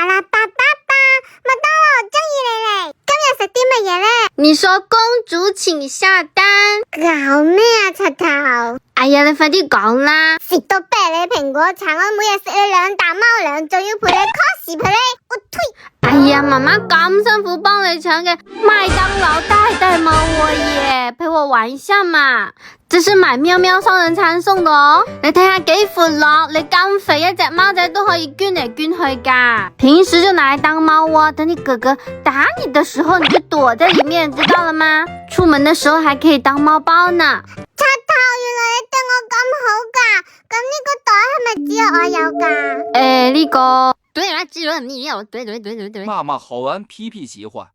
啦叭叭叭，麥當勞終於你嚟，今日食啲乜嘢呢？你說公主請下單。搞咩啊，柒頭？哎呀，你快啲講啦！食到啤梨蘋果橙，我每日食你2啖貓糧，仲要陪你 cos 陪你，我推！哎呀，媽媽咁辛苦幫你搶嘅麥當勞帶貓窩耶，陪我玩一下嘛！這是買喵喵雙人餐送的哦，你睇下幾闊落，你咁肥一隻貓仔都可以捐嚟捐去噶。平時就拿來當貓窩，等你哥哥打你的時候，你就躲在裏面，知道了嗎？出門的時候還可以當貓包呢。柒頭，原來你對我咁好噶，咁呢個袋係咪只有我有噶？呢個對啦，只有你有，對。罵好玩，屁喜歡。